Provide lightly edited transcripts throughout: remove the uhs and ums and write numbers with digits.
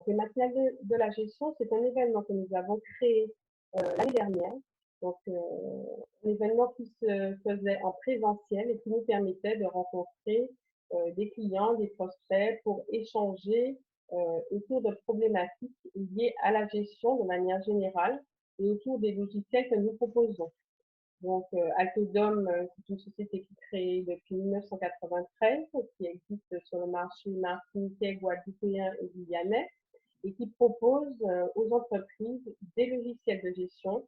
les matinales de la gestion, c'est un événement que nous avons créé l'année dernière. Donc, un événement qui se faisait en présentiel et qui nous permettait de rencontrer des clients, des prospects pour échanger autour de problématiques liées à la gestion de manière générale et autour des logiciels que nous proposons. Donc, Altodom, c'est une société qui est créée depuis 1993, qui existe sur le marché martiniquais, guadeloupéen et guyanais, et qui propose aux entreprises des logiciels de gestion,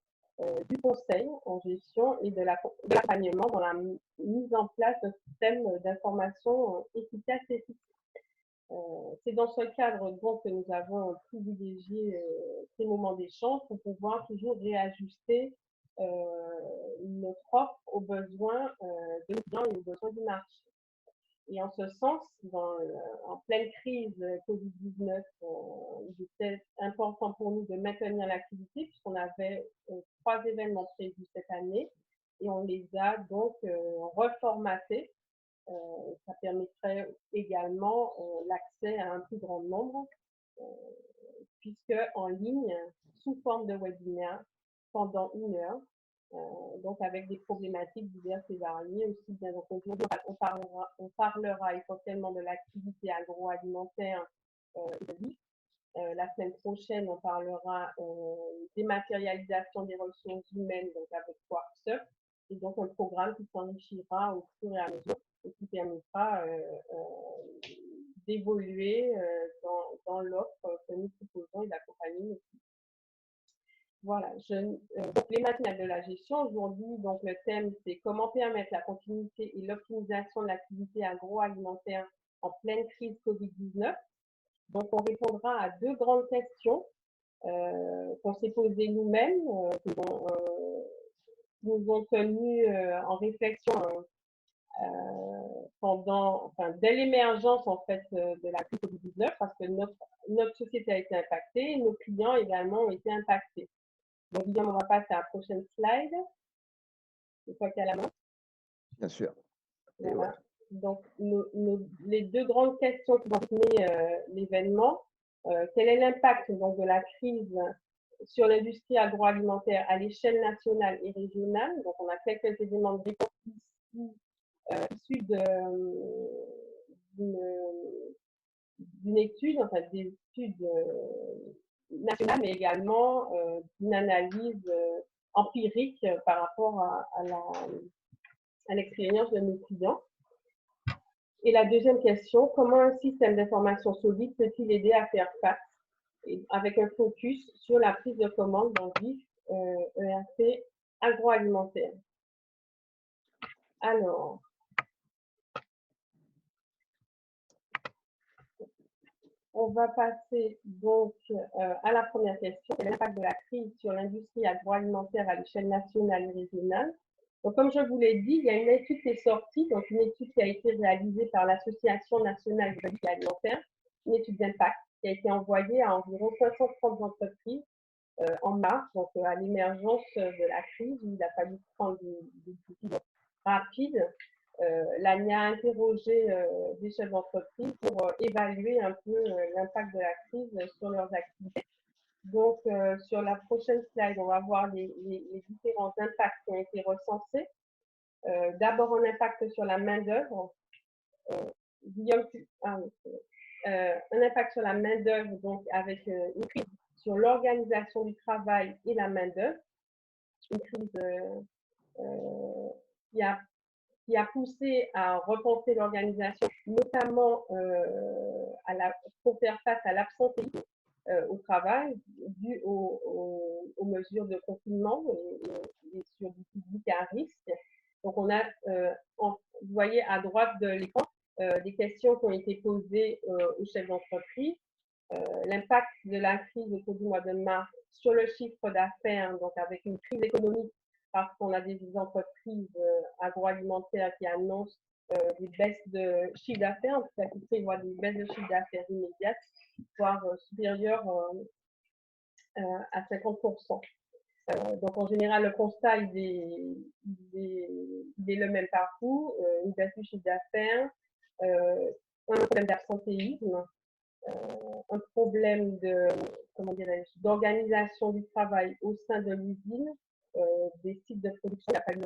du conseil en gestion et de l'accompagnement dans la mise en place d'un système d'information efficace et efficace. C'est dans ce cadre donc que nous avons privilégié ces moments d'échange pour pouvoir toujours réajuster notre offre aux besoins de nos clients et aux besoins du marché. Et en ce sens, en pleine crise Covid-19, il était important pour nous de maintenir l'activité puisqu'on avait 3 événements prévus cette année et on les a donc reformatés. Ça permettrait également l'accès à un plus grand nombre, puisque en ligne, sous forme de webinaire, pendant 1 heure, donc avec des problématiques diverses et variées. Aussi, bien entendu, on parlera essentiellement de l'activité agroalimentaire la semaine prochaine, on parlera dématérialisation des ressources humaines, donc avec WorkSup, et donc un programme qui s'enrichira au fur et à mesure et qui permettra d'évoluer dans l'offre que nous proposons et d'accompagner nos clients. Voilà, les matinales de la gestion, aujourd'hui, donc le thème, c'est comment permettre la continuité et l'optimisation de l'activité agroalimentaire en pleine crise Covid-19. Donc, on répondra à 2 grandes questions qu'on s'est posées nous-mêmes, qui nous ont tenus en réflexion dès l'émergence en fait de la crise Covid-19, parce que notre société a été impactée, et nos clients également ont été impactés. Donc, Guillaume, on va passer à la prochaine slide. C'est toi qui as la main. Bien sûr. Voilà. Ouais. Donc, les 2 grandes questions qui vont mener l'événement. Quel est l'impact donc de la crise sur l'industrie agroalimentaire à l'échelle nationale et régionale? Donc, on a quelques éléments de réponse ici issus d'une étude, enfin des études nationales, mais également d'une analyse empirique par rapport à l'expérience de nos clients. Et la deuxième question, comment un système d'information solide peut-il aider à faire face, avec un focus sur la prise de commande dans VIF ERP agroalimentaire? Alors, on va passer donc à la première question, quel est l'impact de la crise sur l'industrie agroalimentaire à l'échelle nationale et régionale? Donc, comme je vous l'ai dit, il y a une étude qui est sortie, donc une étude qui a été réalisée par l'Association nationale de l'industrie alimentaire, une étude d'impact qui a été envoyée à environ 530 entreprises en mars, donc à l'émergence de la crise, où il a fallu prendre des décisions rapides. L'ANIA a interrogé des chefs d'entreprise pour évaluer un peu l'impact de la crise sur leurs activités. Donc, sur la prochaine slide, on va voir les différents impacts qui ont été recensés. D'abord, un impact sur la main-d'œuvre. Guillaume, un impact sur la main-d'œuvre, donc avec une crise sur l'organisation du travail et la main-d'œuvre. Une crise qui a poussé à repenser l'organisation, notamment pour faire face à l'absentéisme au travail dû aux mesures de confinement et sur du public à risque. Donc, on a, vous voyez à droite de l'écran, des questions qui ont été posées aux chefs d'entreprise. L'impact de la crise au cours du mois de mars sur le chiffre d'affaires, donc avec une crise économique, parce qu'on a des entreprises agroalimentaires qui annoncent des baisses de chiffre d'affaires, en tout cas qui prévoient des baisses de chiffre d'affaires immédiates, voire supérieures à 50%. Donc en général, le constat il est le même partout, une baisse du chiffre d'affaires, un problème d'absentéisme, un problème de, comment dirais-je, d'organisation du travail au sein de l'usine, des sites de production. Il a fallu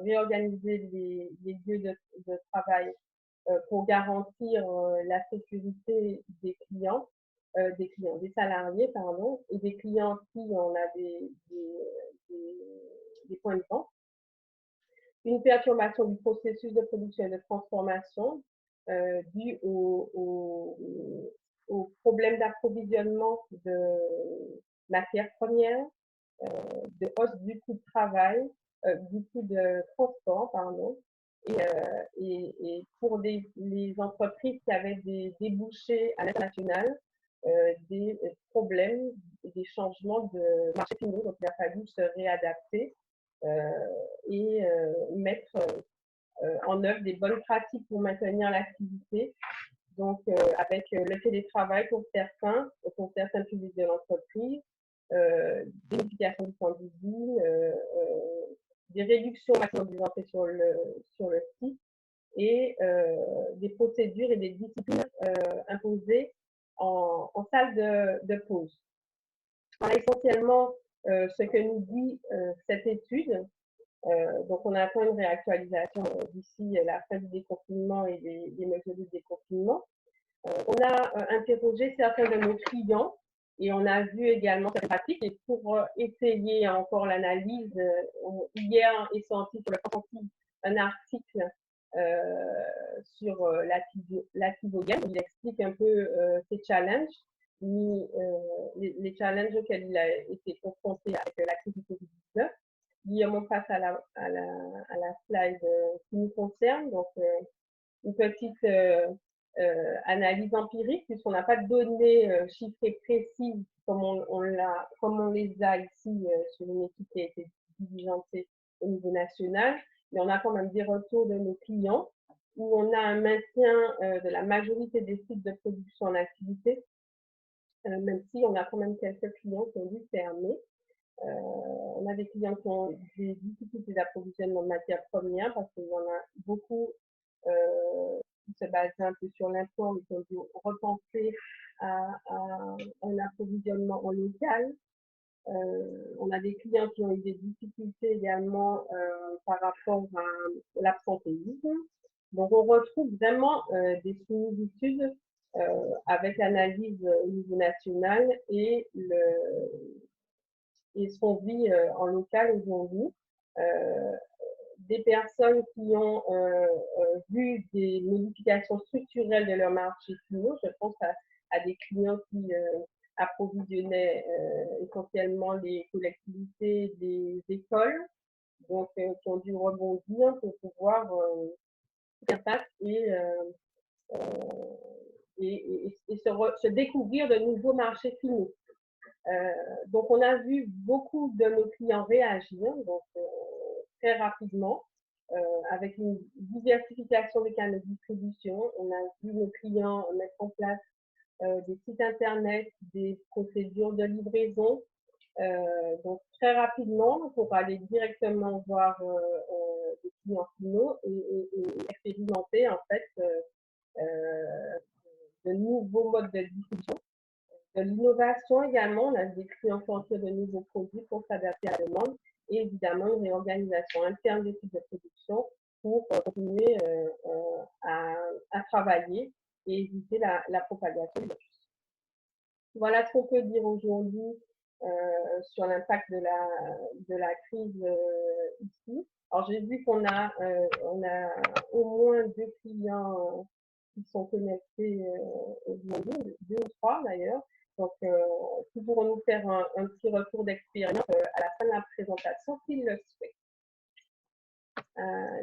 réorganiser les lieux de travail pour garantir la sécurité des salariés, pardon, et des clients qui on a des points de vente. Une perturbation du processus de production et de transformation due au problème d'approvisionnement de matières premières, de hausse du coût de travail, du coût de transport, pardon, et pour les entreprises qui avaient des débouchés à l'international, des problèmes, des changements de marché finaux. Donc, il a fallu se réadapter et mettre en œuvre des bonnes pratiques pour maintenir l'activité. Donc, avec le télétravail pour certains publics de l'entreprise, des modifications du temps d'usine, des réductions maximum des entrées sur le site et des procédures et des disciplines imposées en salle de pause. Voilà essentiellement ce que nous dit cette étude. Donc, on attend une réactualisation d'ici la fin du déconfinement et des mesures de déconfinement. On a interrogé certains de nos clients et on a vu également cette pratique. Et pour étayer encore l'analyse, hier est sorti sur le Francis un article sur l'activogène. Il explique un peu ses challenges, les challenges auxquels il a été confronté avec la crise du Covid-19. Guillaume, on passe à la slide qui nous concerne. Donc, une petite analyse empirique, puisqu'on n'a pas de données chiffrées précises comme on les a ici sur une étude qui a été diligentée au niveau national, mais on a quand même des retours de nos clients où on a un maintien de la majorité des sites de production en activité, même si on a quand même quelques clients qui ont dû fermer. On a des clients qui ont des difficultés d'approvisionnement de matières premières parce qu'il y en a beaucoup qui se basent un peu sur l'import, mais qui ont dû repenser à un approvisionnement en local. On a des clients qui ont eu des difficultés également par rapport à l'absentéisme. Donc, on retrouve vraiment des similitudes avec l'analyse au niveau national et ce qu'on vit en local aujourd'hui. Des personnes qui ont vu des modifications structurelles de leur marché finaux. Je pense à des clients qui approvisionnaient essentiellement les collectivités des écoles, donc qui ont dû rebondir pour pouvoir faire face et se découvrir de nouveaux marchés finaux. Donc, on a vu beaucoup de nos clients réagir donc, très rapidement avec une diversification des canaux de distribution. On a vu nos clients mettre en place des sites internet, des procédures de livraison. Donc, très rapidement, pour aller directement voir des clients finaux et expérimenter en fait de nouveaux modes de distribution. De l'innovation également, on a des clients qui ont tiré de nouveaux produits pour s'adapter à la demande et évidemment une réorganisation interne des types de production pour continuer à travailler et éviter la propagation du virus. Voilà ce qu'on peut dire aujourd'hui sur l'impact de la crise ici. Alors j'ai vu qu'on a au moins 2 clients qui sont connectés aujourd'hui, 2 ou 3 d'ailleurs. Donc, qui pourront nous faire un petit retour d'expérience à la fin de la présentation, s'ils le souhaitent.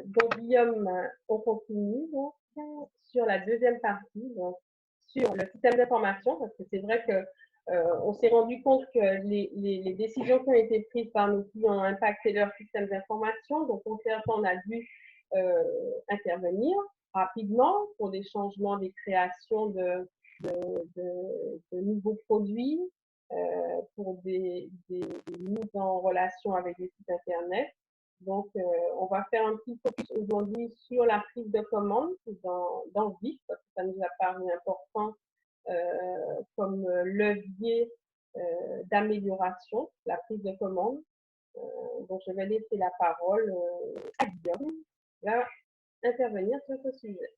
Donc, Guillaume, on continue donc, sur la deuxième partie, donc, sur le système d'information, parce que c'est vrai que on s'est rendu compte que les décisions qui ont été prises par nos clients ont impacté leur système d'information. Donc, on a dû intervenir rapidement pour des changements, des créations de nouveaux produits, pour des mises en relation avec des sites internet. Donc, on va faire un petit focus aujourd'hui sur la prise de commande dans le vif, parce que ça nous a paru important comme levier d'amélioration, la prise de commande. Donc, je vais laisser la parole à Guillaume, qui va intervenir sur ce sujet.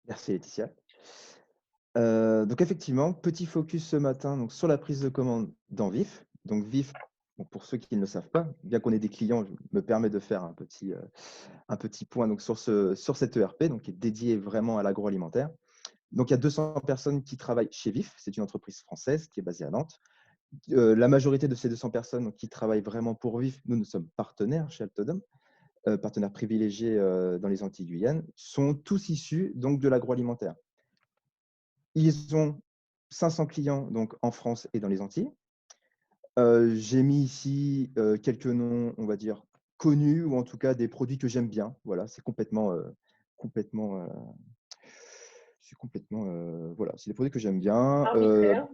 Merci Laetitia. Donc effectivement, petit focus ce matin donc, sur la prise de commande dans Vif. Donc Vif, donc, pour ceux qui ne le savent pas, bien qu'on ait des clients, je me permets de faire un petit point donc, sur cet ERP donc, qui est dédié vraiment à l'agroalimentaire. Donc il y a 200 personnes qui travaillent chez Vif, c'est une entreprise française qui est basée à Nantes. La majorité de ces 200 personnes donc, qui travaillent vraiment pour Vif, nous sommes partenaires chez Altodom, partenaires privilégiés dans les Antilles-Guyane, sont tous issus donc, de l'agroalimentaire. Ils ont 500 clients donc, en France et dans les Antilles. J'ai mis ici quelques noms, on va dire, connus, ou en tout cas des produits que j'aime bien. Voilà, c'est complètement, voilà, c'est des produits que j'aime bien. Arbitraire.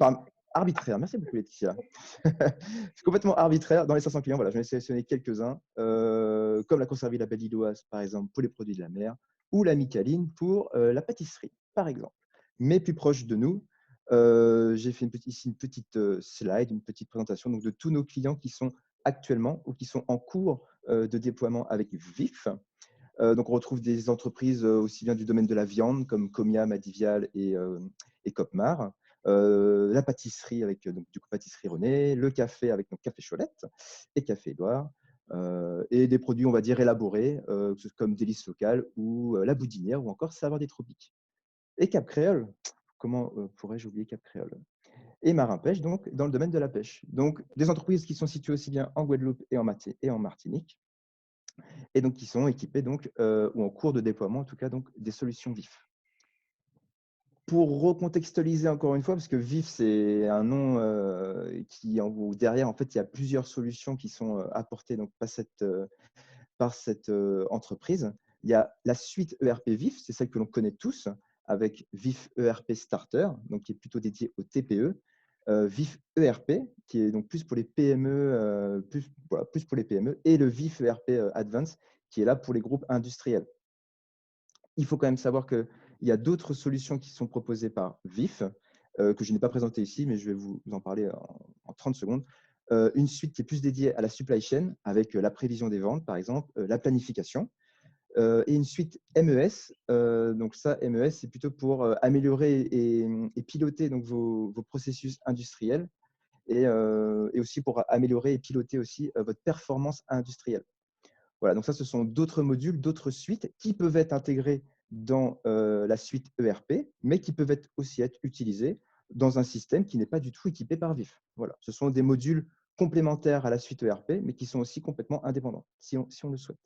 Arbitraire, merci beaucoup Laetitia. C'est complètement arbitraire. Dans les 500 clients, voilà, j'en ai sélectionné quelques-uns, comme la conservée La Belle Lilloise, par exemple, pour les produits de la mer, ou la Micaline pour la pâtisserie, par exemple. Mais plus proche de nous, j'ai fait ici une petite slide, une petite présentation donc, de tous nos clients qui sont actuellement ou qui sont en cours de déploiement avec Vif. Donc, on retrouve des entreprises aussi bien du domaine de la viande comme Comia, Madivial et Copmar. La pâtisserie avec donc, du coup, Pâtisserie René, le café avec donc, Café Cholette et Café Édouard, et des produits, on va dire, élaborés comme Délices Locales ou La Boudinière ou encore Saveur des Tropiques. Et Cap Créole, comment pourrais-je oublier Cap Créole? Et Marin Pêche, donc, dans le domaine de la pêche. Donc, des entreprises qui sont situées aussi bien en Guadeloupe et en Martinique, et donc qui sont équipés donc, ou en cours de déploiement, en tout cas, donc, des solutions VIF. Pour recontextualiser encore une fois, parce que VIF, c'est un nom où derrière, en fait, il y a plusieurs solutions qui sont apportées donc, par cette entreprise. Il y a la suite ERP VIF, c'est celle que l'on connaît tous, avec VIF ERP Starter, donc qui est plutôt dédié au TPE. VIF ERP, qui est donc plus pour les PME, plus pour les PME, et le VIF ERP Advance, qui est là pour les groupes industriels. Il faut quand même savoir qu'il y a d'autres solutions qui sont proposées par VIF, que je n'ai pas présentées ici, mais je vais vous en parler en 30 secondes. Une suite qui est plus dédiée à la supply chain, avec la prévision des ventes, par exemple, la planification, et une suite MES. Donc ça, MES, c'est plutôt pour améliorer et piloter donc, vos processus industriels, et aussi pour améliorer et piloter aussi votre performance industrielle. Voilà, donc ça, ce sont d'autres modules, d'autres suites qui peuvent être intégrés dans la suite ERP, mais qui peuvent aussi être utilisés dans un système qui n'est pas du tout équipé par VIF. Voilà, ce sont des modules complémentaires à la suite ERP, mais qui sont aussi complètement indépendants, si on le souhaite.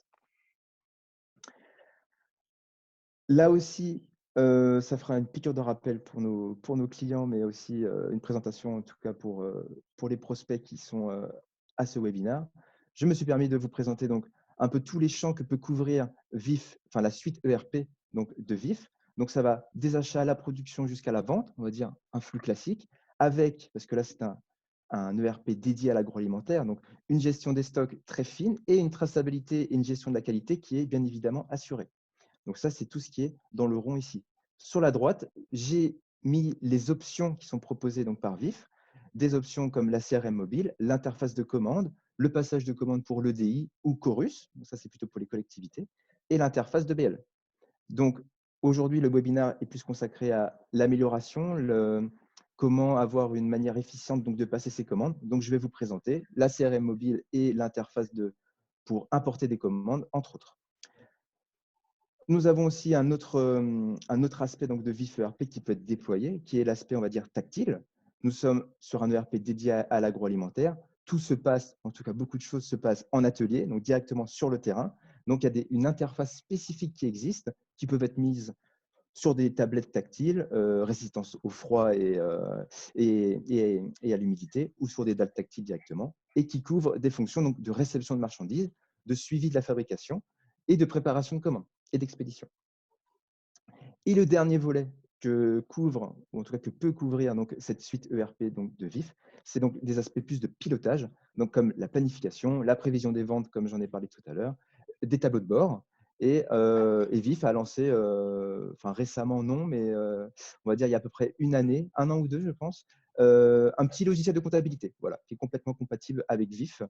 Là aussi, ça fera une piqûre de rappel pour nos clients, mais aussi une présentation, en tout cas pour les prospects qui sont à ce webinaire. Je me suis permis de vous présenter donc un peu tous les champs que peut couvrir VIF, enfin la suite ERP donc de VIF. Donc ça va des achats à la production jusqu'à la vente, on va dire un flux classique, avec, parce que là c'est un ERP dédié à l'agroalimentaire, donc une gestion des stocks très fine et une traçabilité et une gestion de la qualité qui est bien évidemment assurée. Donc ça, c'est tout ce qui est dans le rond ici. Sur la droite, j'ai mis les options qui sont proposées donc par VIF, des options comme la CRM mobile, l'interface de commande, le passage de commande pour l'EDI ou Chorus, donc ça c'est plutôt pour les collectivités, et l'interface de BL. Donc aujourd'hui, le webinaire est plus consacré à l'amélioration, comment avoir une manière efficiente donc, de passer ces commandes. Donc je vais vous présenter la CRM mobile et l'interface pour importer des commandes, entre autres. Nous avons aussi un autre aspect donc, de VIF ERP qui peut être déployé, qui est l'aspect, on va dire, tactile. Nous sommes sur un ERP dédié à l'agroalimentaire. Tout se passe, en tout cas beaucoup de choses se passent en atelier, donc directement sur le terrain. Donc, il y a une interface spécifique qui existe, qui peuvent être mises sur des tablettes tactiles, résistance au froid et à l'humidité, ou sur des dalles tactiles directement, et qui couvrent des fonctions donc, de réception de marchandises, de suivi de la fabrication et de préparation de commandes et d'expédition. Et le dernier volet que couvre, ou en tout cas que peut couvrir donc, cette suite ERP donc, de VIF, c'est donc des aspects plus de pilotage, donc comme la planification, la prévision des ventes, comme j'en ai parlé tout à l'heure, des tableaux de bord, Et Vif a lancé, enfin récemment non, mais on va dire il y a à peu près une année, un an ou deux, je pense, un petit logiciel de comptabilité, voilà, qui est complètement compatible avec Vif,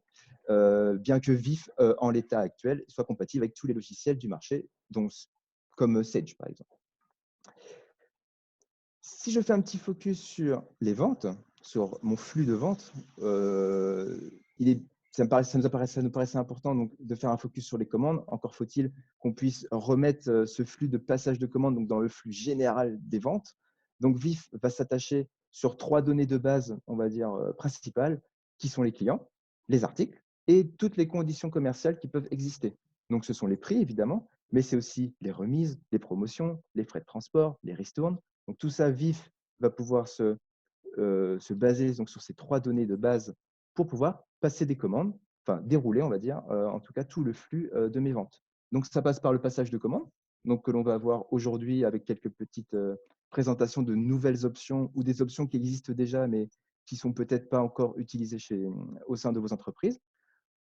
bien que Vif, en l'état actuel, soit compatible avec tous les logiciels du marché, donc, comme Sage, par exemple. Si je fais un petit focus sur les ventes, sur mon flux de vente, ça nous paraissait important donc, de faire un focus sur les commandes. Encore faut-il qu'on puisse remettre ce flux de passage de commandes donc, dans le flux général des ventes. Donc, Vif va s'attacher sur 3 données de base, on va dire, principales, qui sont les clients, les articles et toutes les conditions commerciales qui peuvent exister. Donc, ce sont les prix, évidemment, mais c'est aussi les remises, les promotions, les frais de transport, les ristournes. Donc, tout ça, Vif va pouvoir se baser donc, sur ces 3 données de base pour pouvoir passer des commandes, enfin dérouler, on va dire, en tout cas, tout le flux de mes ventes. Donc, ça passe par le passage de commandes, donc, que l'on va avoir aujourd'hui avec quelques petites présentations de nouvelles options ou des options qui existent déjà, mais qui ne sont peut-être pas encore utilisées au sein de vos entreprises.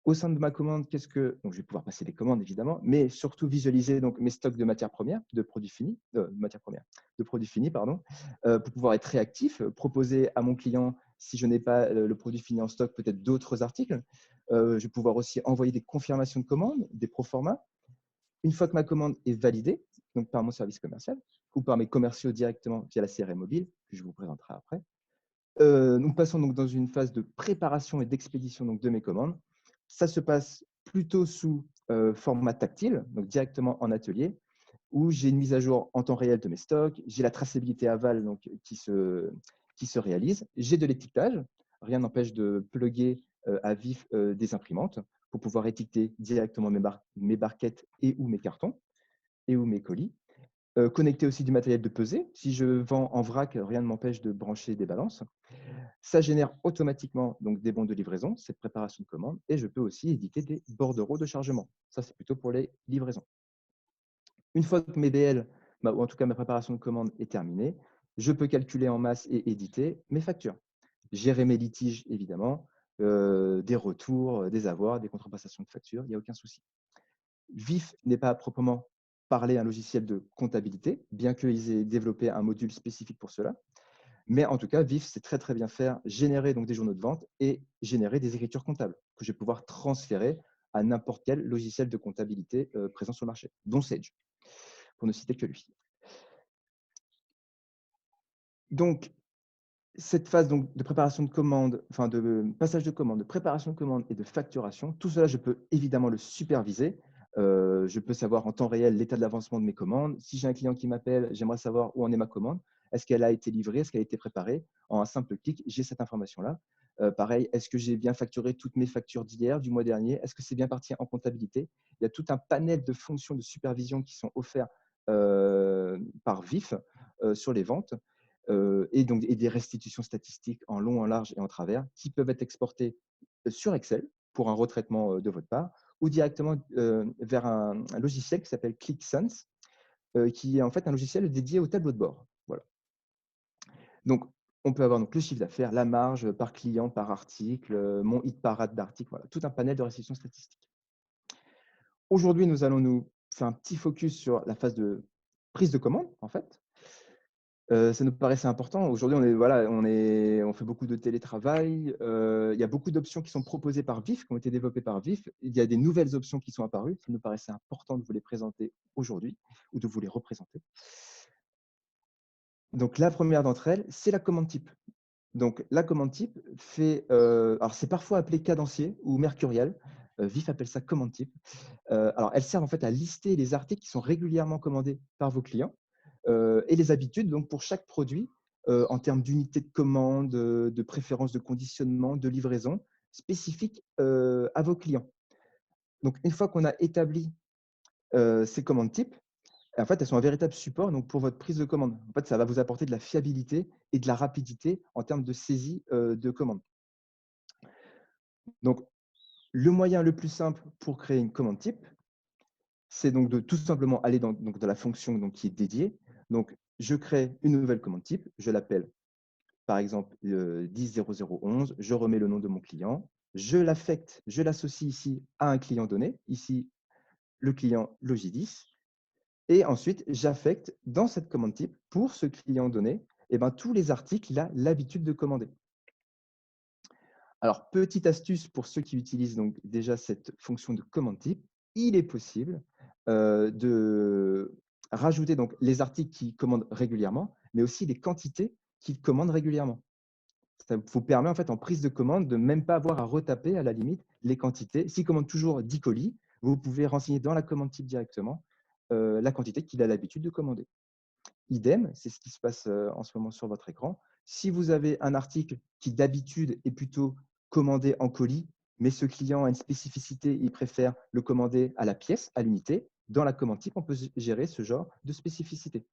Au sein de ma commande, donc je vais pouvoir passer des commandes évidemment, mais surtout visualiser donc mes stocks de matières premières, de produits finis, pardon, pour pouvoir être réactif, proposer à mon client, si je n'ai pas le produit fini en stock, peut-être d'autres articles. Je vais pouvoir aussi envoyer des confirmations de commande, des proformas. Une fois que ma commande est validée, donc par mon service commercial ou par mes commerciaux directement via la CRM mobile, que je vous présenterai après, nous passons donc dans une phase de préparation et d'expédition donc de mes commandes. Ça se passe plutôt sous format tactile, donc directement en atelier, où j'ai une mise à jour en temps réel de mes stocks, j'ai la traçabilité aval donc, qui se réalise, j'ai de l'étiquetage, rien n'empêche de plugger à vif des imprimantes pour pouvoir étiqueter directement mes barquettes et ou mes cartons et ou mes colis. Connecter aussi du matériel de pesée. Si je vends en vrac, rien ne m'empêche de brancher des balances. Ça génère automatiquement donc, des bons de livraison, cette préparation de commande, et je peux aussi éditer des bordereaux de chargement. Ça, c'est plutôt pour les livraisons. Une fois que mes BL, ou en tout cas ma préparation de commande est terminée, je peux calculer en masse et éditer mes factures. Gérer mes litiges, évidemment, des retours, des avoirs, des contrepassations de factures, il n'y a aucun souci. Vif n'est pas à proprement parler un logiciel de comptabilité, bien qu'ils aient développé un module spécifique pour cela. Mais en tout cas, Vif sait très très bien faire générer donc des journaux de vente et générer des écritures comptables que je vais pouvoir transférer à n'importe quel logiciel de comptabilité présent sur le marché, dont Sage, pour ne citer que lui. Donc, cette phase donc, de préparation de commande, enfin de passage de commande, de préparation de commande et de facturation, tout cela, je peux évidemment le superviser. Je peux savoir en temps réel l'état de l'avancement de mes commandes. Si j'ai un client qui m'appelle, j'aimerais savoir où en est ma commande. Est-ce qu'elle a été livrée? Est-ce qu'elle a été préparée? En un simple clic, j'ai cette information-là. Pareil, est-ce que j'ai bien facturé toutes mes factures d'hier, du mois dernier? Est-ce que c'est bien parti en comptabilité? Il y a tout un panel de fonctions de supervision qui sont offerts par Vif sur les ventes et des restitutions statistiques en long, en large et en travers qui peuvent être exportées sur Excel pour un retraitement de votre part ou directement vers un logiciel qui s'appelle ClickSense, qui est en fait un logiciel dédié au tableau de bord. Voilà. Donc, on peut avoir donc, le chiffre d'affaires, la marge par client, par article, mon hit parade d'articles, voilà, tout un panel de restitutions statistiques. Aujourd'hui, nous allons nous faire un petit focus sur la phase de prise de commande, en fait. Ça nous paraissait important. Aujourd'hui, on fait beaucoup de télétravail. Il y a beaucoup d'options qui sont proposées par Vif, qui ont été développées par Vif. Il y a des nouvelles options qui sont apparues. Ça nous paraissait important de vous les présenter aujourd'hui ou de vous les représenter. Donc, la première d'entre elles, c'est la commande type. Donc, la commande type alors c'est parfois appelé cadencier ou mercurial. Vif appelle ça commande type. Alors, elles servent en fait à lister les articles qui sont régulièrement commandés par vos clients et les habitudes donc pour chaque produit en termes d'unité de commande, de préférence de conditionnement, de livraison spécifiques à vos clients. Donc, une fois qu'on a établi ces commandes types, en fait, elles sont un véritable support donc, pour votre prise de commande. En fait, ça va vous apporter de la fiabilité et de la rapidité en termes de saisie de commande. Donc, le moyen le plus simple pour créer une commande type, c'est donc de tout simplement aller dans la fonction donc, qui est dédiée. Donc, je crée une nouvelle commande type, je l'appelle par exemple 10 0011, je remets le nom de mon client, je l'affecte, je l'associe ici à un client donné. Ici, le client Logidis. Et ensuite, j'affecte dans cette commande type, pour ce client donné, eh ben, tous les articles qu'il a l'habitude de commander. Alors, petite astuce pour ceux qui utilisent donc déjà cette fonction de commande type, il est possible de rajouter donc les articles qu'il commande régulièrement, mais aussi les quantités qu'il commande régulièrement. Ça vous permet en fait en prise de commande de même pas avoir à retaper à la limite les quantités. S'il commande toujours 10 colis, vous pouvez renseigner dans la commande type directement la quantité qu'il a l'habitude de commander. Idem, c'est ce qui se passe en ce moment sur votre écran. Si vous avez un article qui d'habitude est plutôt commandé en colis, mais ce client a une spécificité, il préfère le commander à la pièce, à l'unité, dans la commande type, on peut gérer ce genre de spécificité.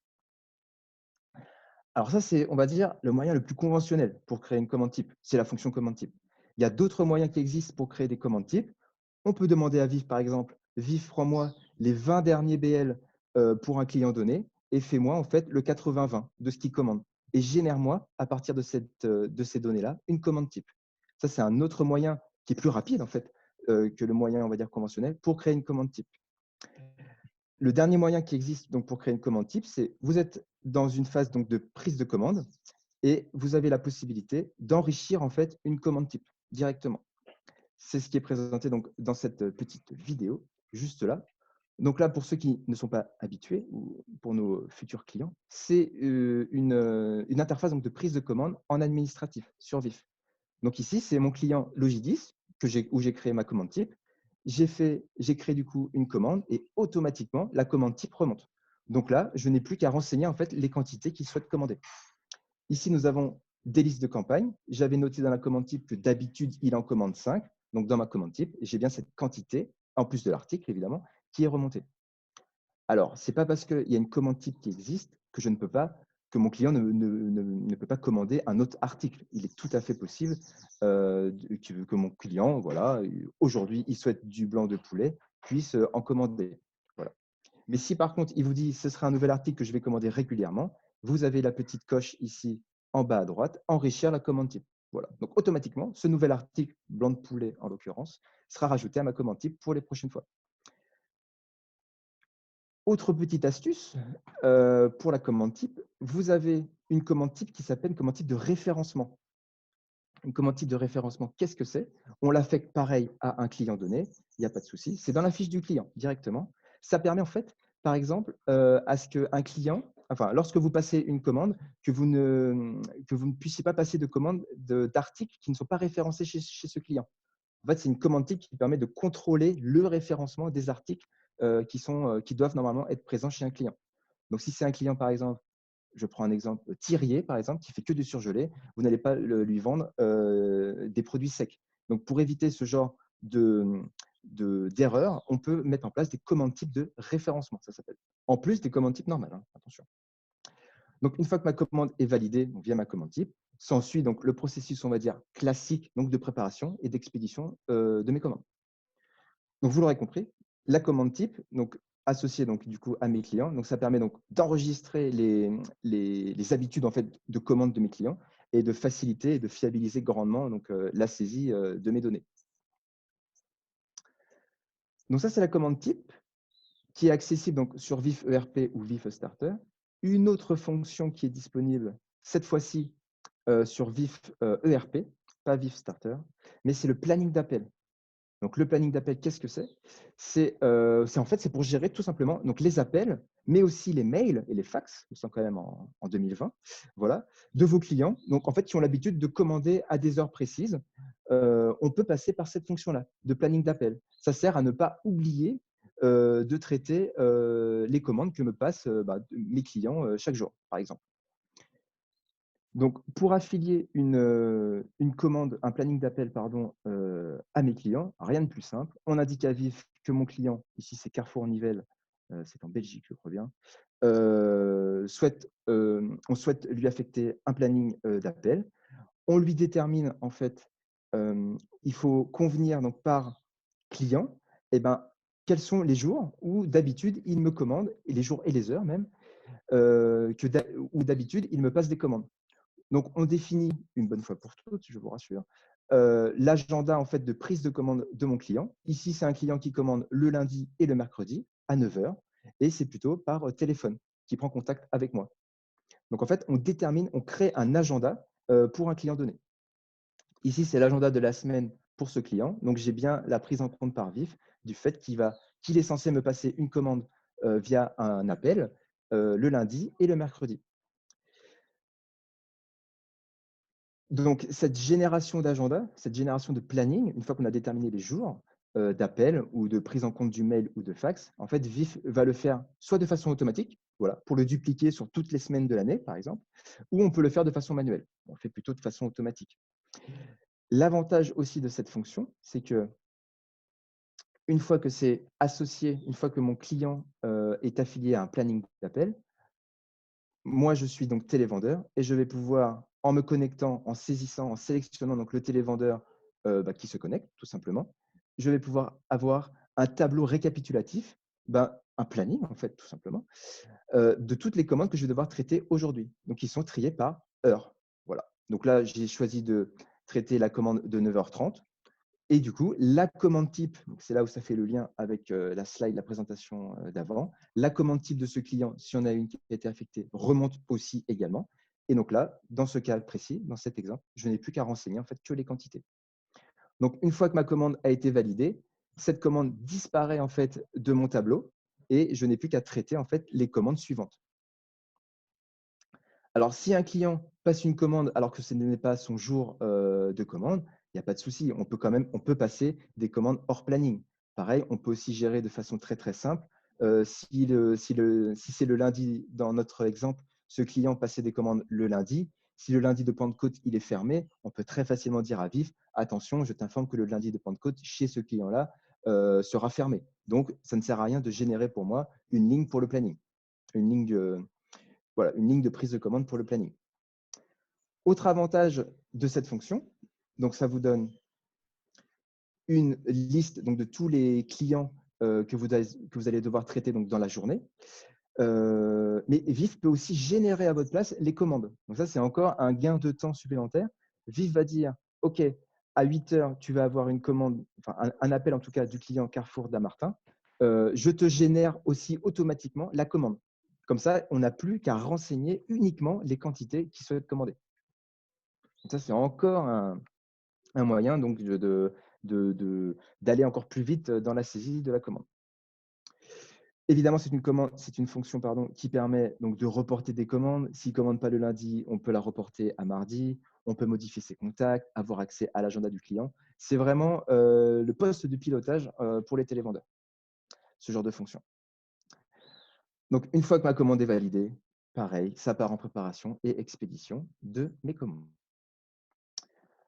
Alors ça, c'est, on va dire, le moyen le plus conventionnel pour créer une commande type. C'est la fonction commande type. Il y a d'autres moyens qui existent pour créer des commandes types. On peut demander à Viv, par exemple, Viv, prends-moi les 20 derniers BL pour un client donné et fais-moi en fait le 80-20 de ce qu'il commande. Et génère-moi, à partir de ces données-là, une commande type. Ça, c'est un autre moyen qui est plus rapide en fait que le moyen, on va dire, conventionnel pour créer une commande type. Le dernier moyen qui existe donc, pour créer une commande type, c'est vous êtes dans une phase donc, de prise de commande et vous avez la possibilité d'enrichir en fait une commande type directement. C'est ce qui est présenté donc, dans cette petite vidéo, juste là. Donc là, pour ceux qui ne sont pas habitués, ou pour nos futurs clients, c'est une interface donc, de prise de commande en administratif sur Vif. Donc ici, c'est mon client Logidis où j'ai créé ma commande type. J'ai créé du coup une commande et automatiquement, la commande type remonte. Donc là, je n'ai plus qu'à renseigner en fait les quantités qu'il souhaite commander. Ici, nous avons des listes de campagne. J'avais noté dans la commande type que d'habitude, il en commande 5. Donc dans ma commande type, j'ai bien cette quantité, en plus de l'article évidemment, qui est remontée. Alors, ce n'est pas parce qu'il y a une commande type qui existe que je ne peux pas, que mon client ne peut pas commander un autre article. Il est tout à fait possible que mon client, voilà, aujourd'hui, il souhaite du blanc de poulet, puisse en commander. Voilà. Mais si par contre, il vous dit ce sera un nouvel article que je vais commander régulièrement, vous avez la petite coche ici en bas à droite, enrichir la commande type. Voilà. Donc automatiquement, ce nouvel article, blanc de poulet en l'occurrence, sera rajouté à ma commande type pour les prochaines fois. Autre petite astuce pour la commande type, vous avez une commande type qui s'appelle une commande type de référencement. Une commande type de référencement, qu'est-ce que c'est? On l'affecte pareil à un client donné, il n'y a pas de souci. C'est dans la fiche du client directement. Ça permet en fait, par exemple, à ce qu'un client, enfin, lorsque vous passez une commande, que vous ne puissiez pas passer de commandes d'articles qui ne sont pas référencés chez ce client. En fait, c'est une commande type qui permet de contrôler le référencement des articles qui doivent normalement être présents chez un client. Donc, si c'est un client, par exemple, je prends un exemple, Thirier, par exemple, qui fait que du surgelé, vous n'allez pas lui vendre des produits secs. Donc, pour éviter ce genre d'erreur, on peut mettre en place des commandes types de référencement, ça s'appelle. En plus des commandes types normales, hein, attention. Donc, une fois que ma commande est validée donc via ma commande type, s'ensuit donc le processus, on va dire, classique donc de préparation et d'expédition de mes commandes. Donc, vous l'aurez compris, la commande type, donc associée donc, du coup, à mes clients, donc ça permet donc d'enregistrer les habitudes en fait, de commande de mes clients et de faciliter et de fiabiliser grandement donc, la saisie de mes données. Donc ça, c'est la commande type qui est accessible donc, sur Vif ERP ou Vif Starter. Une autre fonction qui est disponible, cette fois-ci, sur Vif ERP, pas Vif Starter, mais c'est le planning d'appel. Donc, le planning d'appel, qu'est-ce que c'est? En fait, c'est pour gérer tout simplement donc, les appels, mais aussi les mails et les fax, nous sommes quand même en 2020, voilà, de vos clients, donc en fait, qui ont l'habitude de commander à des heures précises. On peut passer par cette fonction-là, de planning d'appel. Ça sert à ne pas oublier de traiter les commandes que me passent mes clients chaque jour, par exemple. Donc, pour affilier une commande, un planning d'appel pardon, à mes clients, rien de plus simple. On indique à Vif que mon client, ici c'est Carrefour Nivelles, c'est en Belgique, je crois bien, on souhaite lui affecter un planning d'appel. On lui détermine en fait, il faut convenir donc par client, eh ben, quels sont les jours où d'habitude il me commande, et les jours et les heures même, où d'habitude il me passe des commandes. Donc, on définit une bonne fois pour toutes, je vous rassure, l'agenda en fait, de prise de commande de mon client. Ici, c'est un client qui commande le lundi et le mercredi à 9 heures, et c'est plutôt par téléphone qui prend contact avec moi. Donc, en fait, on crée un agenda pour un client donné. Ici, c'est l'agenda de la semaine pour ce client. Donc, j'ai bien la prise en compte par VIF du fait qu'il est censé me passer une commande via un appel le lundi et le mercredi. Donc, cette génération d'agenda, cette génération de planning, une fois qu'on a déterminé les jours d'appel ou de prise en compte du mail ou de fax, en fait, VIF va le faire soit de façon automatique, voilà, pour le dupliquer sur toutes les semaines de l'année, par exemple, ou on peut le faire de façon manuelle. On le fait plutôt de façon automatique. L'avantage aussi de cette fonction, c'est que une fois que c'est associé, une fois que mon client est affilié à un planning d'appel, moi, je suis donc télévendeur et je vais pouvoir, en me connectant, en saisissant, en sélectionnant donc le télévendeur qui se connecte, tout simplement, je vais pouvoir avoir un tableau récapitulatif, un planning, en fait, tout simplement, de toutes les commandes que je vais devoir traiter aujourd'hui. Donc, ils sont triés par heure. Voilà. Donc là, j'ai choisi de traiter la commande de 9h30. Et du coup, la commande type, c'est là où ça fait le lien avec la slide, la présentation d'avant. La commande type de ce client, si on a une qui a été affectée, remonte aussi également. Et donc là, dans ce cas précis, dans cet exemple, je n'ai plus qu'à renseigner en fait que les quantités. Donc, une fois que ma commande a été validée, cette commande disparaît en fait de mon tableau et je n'ai plus qu'à traiter en fait les commandes suivantes. Alors, si un client passe une commande alors que ce n'est pas son jour de commande, il n'y a pas de souci. On peut passer des commandes hors planning. Pareil, on peut aussi gérer de façon très, très simple. Si c'est le lundi, dans notre exemple, ce client passait des commandes le lundi. Si le lundi de Pentecôte, il est fermé, on peut très facilement dire à VIF, attention, je t'informe que le lundi de Pentecôte, chez ce client-là, sera fermé. Donc, ça ne sert à rien de générer pour moi une ligne pour le planning, une ligne voilà, une ligne de prise de commande pour le planning. Autre avantage de cette fonction, donc ça vous donne une liste donc, de tous les clients que vous allez devoir traiter donc, dans la journée. Mais VIF peut aussi générer à votre place les commandes. Donc ça, c'est encore un gain de temps supplémentaire. VIF va dire, OK, à 8 heures, tu vas avoir une commande, enfin un appel en tout cas du client Carrefour Damartin. Je te génère aussi automatiquement la commande. Comme ça, on n'a plus qu'à renseigner uniquement les quantités qui souhaitent commander. Donc ça, c'est encore un moyen donc d'aller encore plus vite dans la saisie de la commande. Évidemment, c'est une fonction qui permet donc de reporter des commandes. S'il ne commande pas le lundi, on peut la reporter à mardi. On peut modifier ses contacts, avoir accès à l'agenda du client. C'est vraiment le poste de pilotage pour les télévendeurs, ce genre de fonction. Donc, une fois que ma commande est validée, pareil, ça part en préparation et expédition de mes commandes.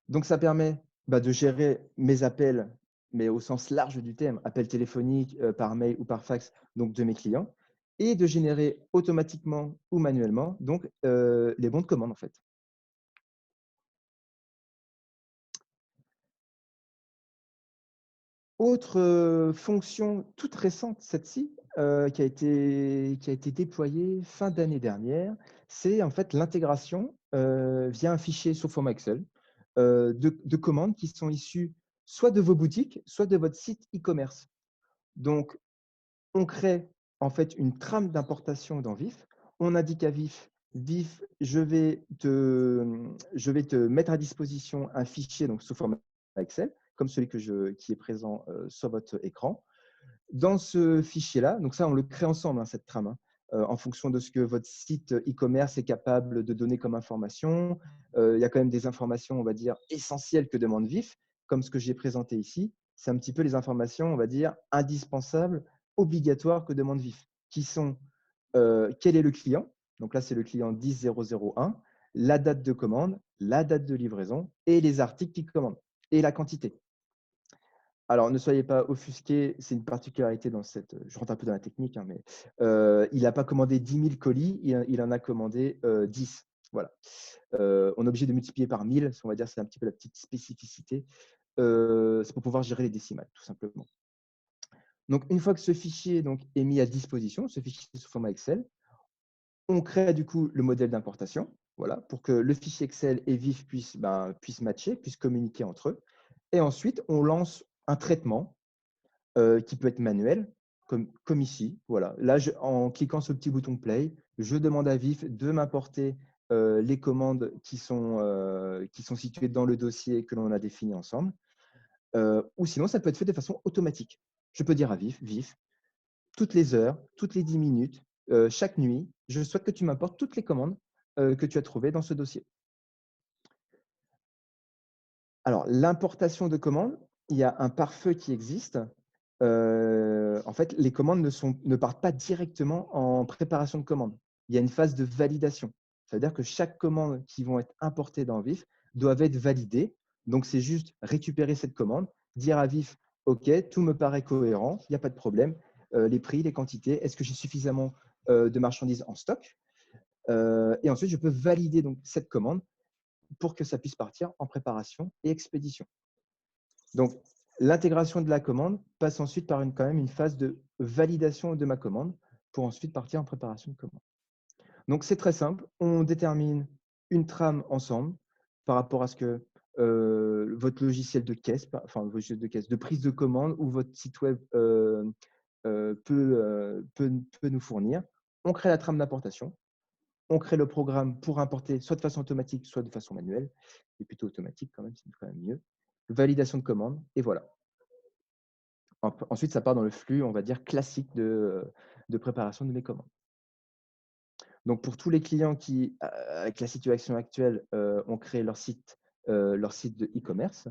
Donc, ça permet de gérer mes appels, mais au sens large du terme, appels téléphoniques, par mail ou par fax, donc de mes clients, et de générer automatiquement ou manuellement donc, les bons de commande, en fait. Autre fonction toute récente, celle-ci, qui a été déployée fin d'année dernière, c'est en fait l'intégration via un fichier sous format Excel de commandes qui sont issues soit de vos boutiques, soit de votre site e-commerce. Donc, on crée en fait une trame d'importation dans VIF. On indique à VIF, VIF, je vais te mettre à disposition un fichier donc, sous format Excel, comme celui qui est présent sur votre écran. Dans ce fichier-là, donc ça, on le crée ensemble, cette trame, en fonction de ce que votre site e-commerce est capable de donner comme information. Il y a quand même des informations, on va dire, essentielles que demande VIF, comme ce que j'ai présenté ici. C'est un petit peu les informations, on va dire, indispensables, obligatoires que demande VIF, qui sont quel est le client, donc là, c'est le client 10001, la date de commande, la date de livraison et les articles qu'il commande et la quantité. Alors, ne soyez pas offusqués, c'est une particularité dans cette. Je rentre un peu dans la technique, mais il n'a pas commandé 10 000 colis, il en a commandé 10. Voilà. On est obligé de multiplier par 1000, on va dire, c'est un petit peu la petite spécificité. C'est pour pouvoir gérer les décimales, tout simplement. Donc, une fois que ce fichier donc, est mis à disposition, ce fichier sous format Excel, on crée du coup le modèle d'importation. voilà, pour que le fichier Excel et VIF puissent matcher, puissent communiquer entre eux. Et ensuite, on lance un traitement qui peut être manuel, comme ici. Voilà. Là, en cliquant sur le petit bouton Play, je demande à VIF de m'apporter les commandes qui sont situées dans le dossier que l'on a défini ensemble. Ou sinon, ça peut être fait de façon automatique. Je peux dire à VIF, toutes les heures, toutes les 10 minutes, chaque nuit, je souhaite que tu m'apportes toutes les commandes que tu as trouvées dans ce dossier. Alors, l'importation de commandes, il y a un pare-feu qui existe. En fait, les commandes ne partent pas directement en préparation de commande. Il y a une phase de validation. Ça veut dire que chaque commande qui vont être importées dans VIF doivent être validées. Donc, c'est juste récupérer cette commande, dire à VIF, OK, tout me paraît cohérent, il n'y a pas de problème. Les prix, les quantités, est-ce que j'ai suffisamment de marchandises en stock? Et ensuite, je peux valider donc cette commande pour que ça puisse partir en préparation et expédition. Donc, l'intégration de la commande passe ensuite par quand même une phase de validation de ma commande pour ensuite partir en préparation de commande. Donc, c'est très simple. On détermine une trame ensemble par rapport à ce que votre logiciel de caisse, enfin, votre logiciel de caisse, de prise de commande ou votre site web peut nous fournir. On crée la trame d'importation. On crée le programme pour importer soit de façon automatique, soit de façon manuelle. Et plutôt automatique quand même, c'est quand même mieux. Validation de commande, et voilà. Ensuite, ça part dans le flux, on va dire, classique de préparation de mes commandes. Donc, pour tous les clients qui, avec la situation actuelle, ont créé leur site de e-commerce,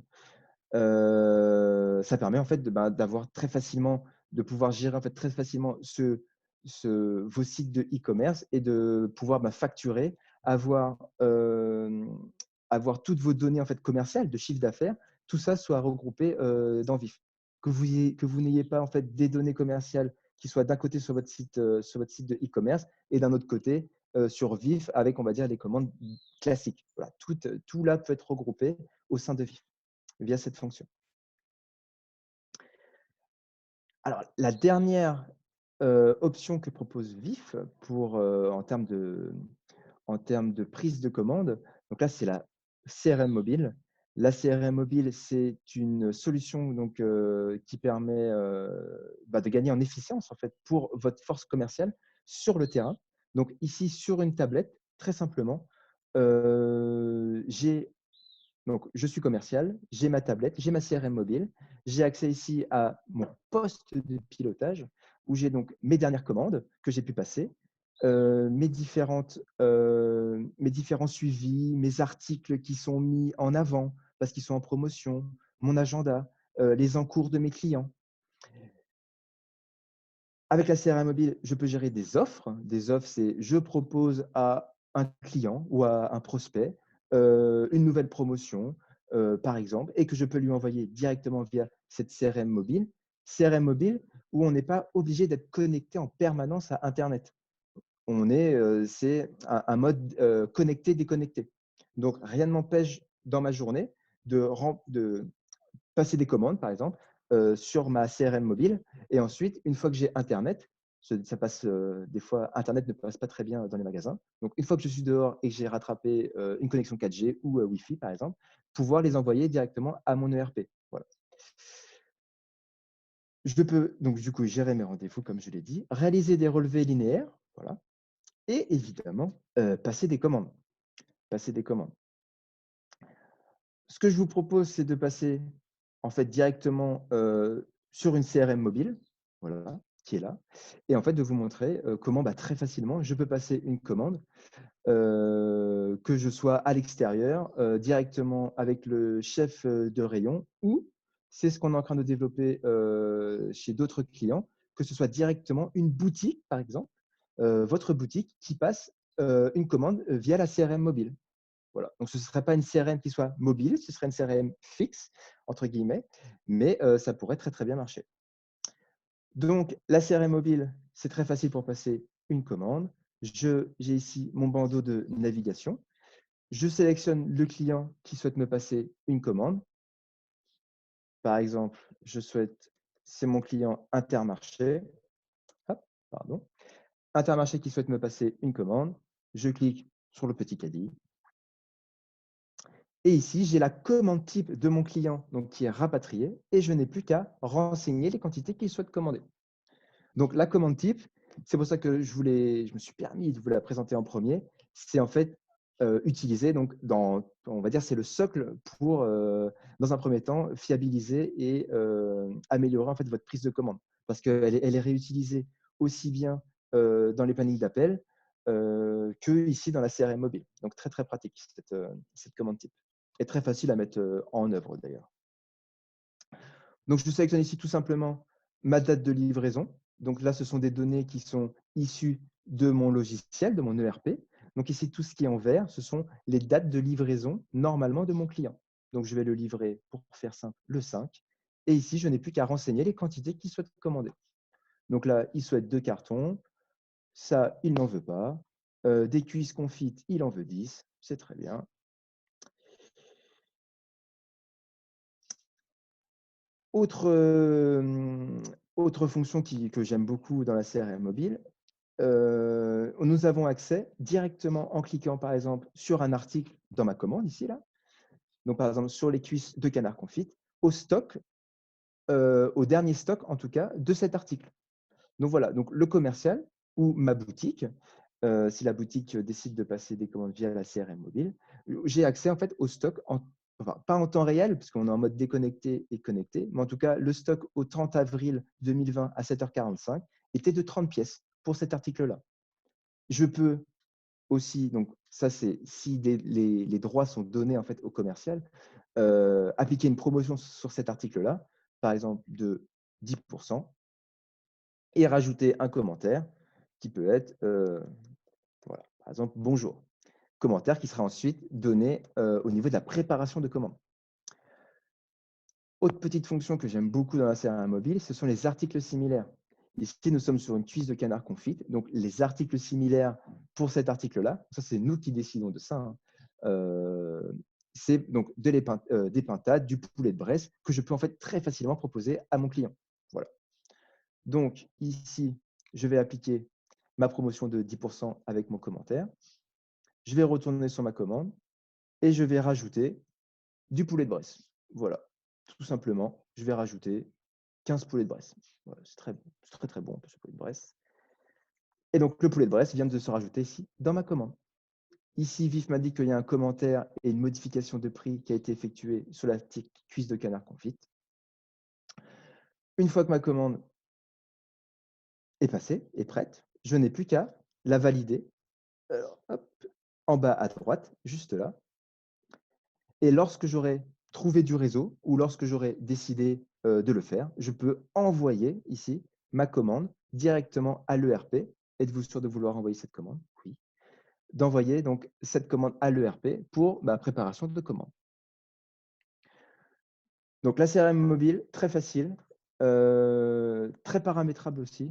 ça permet en fait d'avoir très facilement, de pouvoir gérer en fait très facilement vos sites de e-commerce et de pouvoir facturer, avoir, avoir toutes vos données en fait commerciales de chiffre d'affaires, tout ça soit regroupé dans VIF. Que vous n'ayez pas en fait des données commerciales qui soient d'un côté sur votre site de e-commerce et d'un autre côté sur VIF avec, on va dire, les commandes classiques. Voilà, tout là peut être regroupé au sein de VIF via cette fonction. Alors, la dernière option que propose VIF en termes de prise de commande, donc là, c'est la CRM mobile. La CRM mobile, c'est une solution donc, qui permet de gagner en efficience en fait, pour votre force commerciale sur le terrain. Donc ici, sur une tablette, très simplement, donc, je suis commercial, j'ai ma tablette, j'ai ma CRM mobile, j'ai accès ici à mon poste de pilotage où j'ai donc mes dernières commandes que j'ai pu passer, mes différents suivis, mes articles qui sont mis en avant parce qu'ils sont en promotion, mon agenda, les encours de mes clients. Avec la CRM mobile, je peux gérer des offres. Des offres, c'est je propose à un client ou à un prospect une nouvelle promotion, par exemple, et que je peux lui envoyer directement via cette CRM mobile. CRM mobile où on n'est pas obligé d'être connecté en permanence à Internet. C'est un mode connecté-déconnecté. Donc, rien ne m'empêche dans ma journée de passer des commandes, par exemple, sur ma CRM mobile. Et ensuite, une fois que j'ai Internet, ça passe des fois, Internet ne passe pas très bien dans les magasins. Donc, une fois que je suis dehors et que j'ai rattrapé une connexion 4G ou Wi-Fi, par exemple, pouvoir les envoyer directement à mon ERP. Voilà. Je peux donc du coup gérer mes rendez-vous, comme je l'ai dit, réaliser des relevés linéaires, voilà, et évidemment passer des commandes. Passer des commandes. Ce que je vous propose, c'est de passer en fait directement sur une CRM mobile, voilà, qui est là, et en fait de vous montrer comment très facilement je peux passer une commande, que je sois à l'extérieur, directement avec le chef de rayon, ou c'est ce qu'on est en train de développer chez d'autres clients, que ce soit directement une boutique, par exemple, votre boutique qui passe une commande via la CRM mobile. Voilà. Donc, ce ne serait pas une CRM qui soit mobile, ce serait une CRM fixe, entre guillemets, mais ça pourrait très, très bien marcher. Donc, la CRM mobile, c'est très facile pour passer une commande. J'ai ici mon bandeau de navigation. Je sélectionne le client qui souhaite me passer une commande. Par exemple, c'est mon client Intermarché. Hop, pardon. Intermarché qui souhaite me passer une commande. Je clique sur le petit caddie. Et ici, j'ai la commande type de mon client donc, qui est rapatriée et je n'ai plus qu'à renseigner les quantités qu'il souhaite commander. Donc, la commande type, c'est pour ça que je me suis permis de vous la présenter en premier. C'est en fait utilisé donc on va dire, c'est le socle pour, dans un premier temps, fiabiliser et améliorer en fait votre prise de commande. Parce elle est réutilisée aussi bien dans les plannings d'appel que ici dans la CRM mobile. Donc, très, très pratique cette commande type. Et très facile à mettre en œuvre d'ailleurs. Donc, je sélectionne ici tout simplement ma date de livraison. Donc là, ce sont des données qui sont issues de mon logiciel, de mon ERP. Donc ici, tout ce qui est en vert, ce sont les dates de livraison normalement de mon client. Donc je vais le livrer, pour faire simple, le 5. Et ici, je n'ai plus qu'à renseigner les quantités qu'il souhaite commander. Donc là, il souhaite 2 cartons. Ça, il n'en veut pas. Des cuisses confites, il en veut 10. C'est très bien. Autre, autre fonction que j'aime beaucoup dans la CRM mobile, nous avons accès directement en cliquant par exemple sur un article dans ma commande ici là, donc par exemple sur les cuisses de canard confit, au stock, au dernier stock en tout cas de cet article. Donc voilà, donc le commercial ou ma boutique, si la boutique décide de passer des commandes via la CRM mobile, j'ai accès en fait au stock, enfin pas en temps réel, puisqu'on est en mode déconnecté et connecté, mais en tout cas, le stock au 30 avril 2020 à 7h45 était de 30 pièces pour cet article-là. Je peux aussi, donc ça c'est si les droits sont donnés en fait au commercial, appliquer une promotion sur cet article-là, par exemple de 10%, et rajouter un commentaire qui peut être, voilà, par exemple, bonjour. Commentaire qui sera ensuite donné au niveau de la préparation de commande. Autre petite fonction que j'aime beaucoup dans la CRM mobile, ce sont les articles similaires. Ici, nous sommes sur une cuisse de canard confit. Donc, les articles similaires pour cet article-là, ça, c'est nous qui décidons de ça. Hein. C'est donc des pintades, du poulet de Bresse que je peux en fait très facilement proposer à mon client. Voilà. Donc, ici, je vais appliquer ma promotion de 10% avec mon commentaire. Je vais retourner sur ma commande et je vais rajouter du poulet de Bresse. Voilà, tout simplement, je vais rajouter 15 poulets de Bresse. Voilà, c'est très, très bon, ce poulet de Bresse. Et donc, le poulet de Bresse vient de se rajouter ici dans ma commande. Ici, Vif m'a dit qu'il y a un commentaire et une modification de prix qui a été effectuée sur la petite cuisse de canard confit. Une fois que ma commande est passée, est prête, je n'ai plus qu'à la valider. Alors, hop, en bas à droite, juste là. Et lorsque j'aurai trouvé du réseau ou lorsque j'aurai décidé de le faire, je peux envoyer ici ma commande directement à l'ERP. Êtes-vous sûr de vouloir envoyer cette commande? Oui. D'envoyer donc cette commande à l'ERP pour ma préparation de commande. Donc la CRM mobile, très facile, très paramétrable aussi,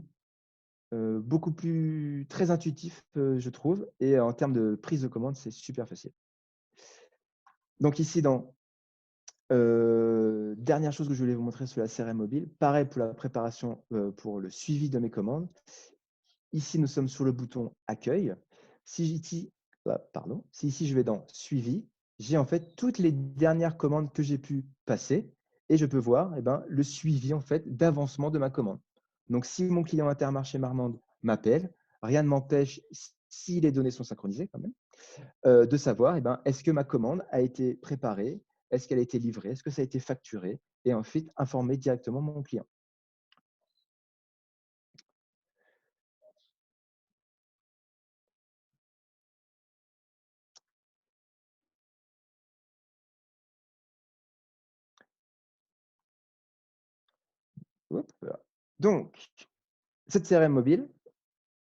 beaucoup plus très intuitif, je trouve, et en termes de prise de commande, c'est super facile. Donc ici, dans dernière chose que je voulais vous montrer sur la CRM mobile, pareil pour la préparation, pour le suivi de mes commandes. Ici, nous sommes sur le bouton accueil. Si ici je vais dans suivi, j'ai en fait toutes les dernières commandes que j'ai pu passer et je peux voir le suivi en fait d'avancement de ma commande. Donc, si mon client Intermarché Marmande m'appelle, rien ne m'empêche, si les données sont synchronisées quand même, de savoir est-ce que ma commande a été préparée, est-ce qu'elle a été livrée, est-ce que ça a été facturé et ensuite informer directement mon client. Hop là. Donc, cette CRM mobile,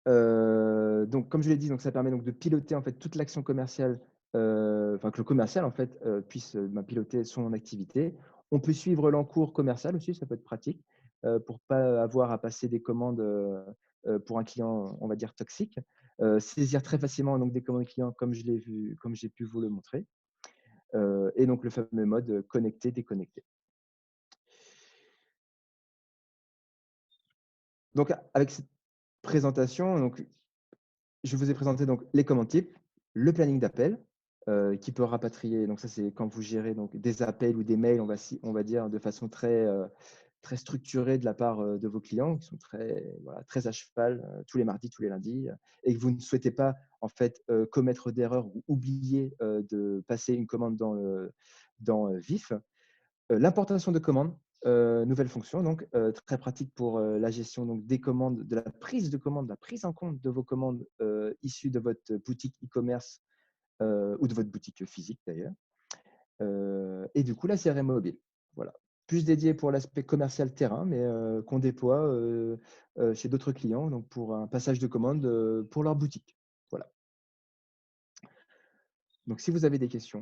donc, comme je l'ai dit, donc, ça permet donc de piloter en fait toute l'action commerciale, enfin que le commercial en fait puisse piloter son activité. On peut suivre l'encours commercial aussi, ça peut être pratique pour pas avoir à passer des commandes pour un client, on va dire toxique. Saisir très facilement donc des commandes clients comme je l'ai vu, comme j'ai pu vous le montrer. Et donc le fameux mode connecté, déconnecté. Donc avec cette présentation, donc, je vous ai présenté donc les commandes types, le planning d'appel, qui peut rapatrier, donc ça, c'est quand vous gérez donc des appels ou des mails, on va dire de façon très, très structurée de la part, de vos clients qui sont très, voilà, très à cheval, tous les mardis, tous les lundis, et que vous ne souhaitez pas en fait, commettre d'erreurs ou oublier, de passer une commande dans VIF. L'importation de commandes, nouvelle fonction donc, très pratique pour, la gestion donc des commandes, de la prise de commandes, la prise en compte de vos commandes, issues de votre boutique e-commerce, ou de votre boutique physique d'ailleurs. Et du coup, la CRM mobile. Voilà. Plus dédié pour l'aspect commercial terrain, mais qu'on déploie, chez d'autres clients, donc pour un passage de commande, pour leur boutique. Voilà. Donc si vous avez des questions,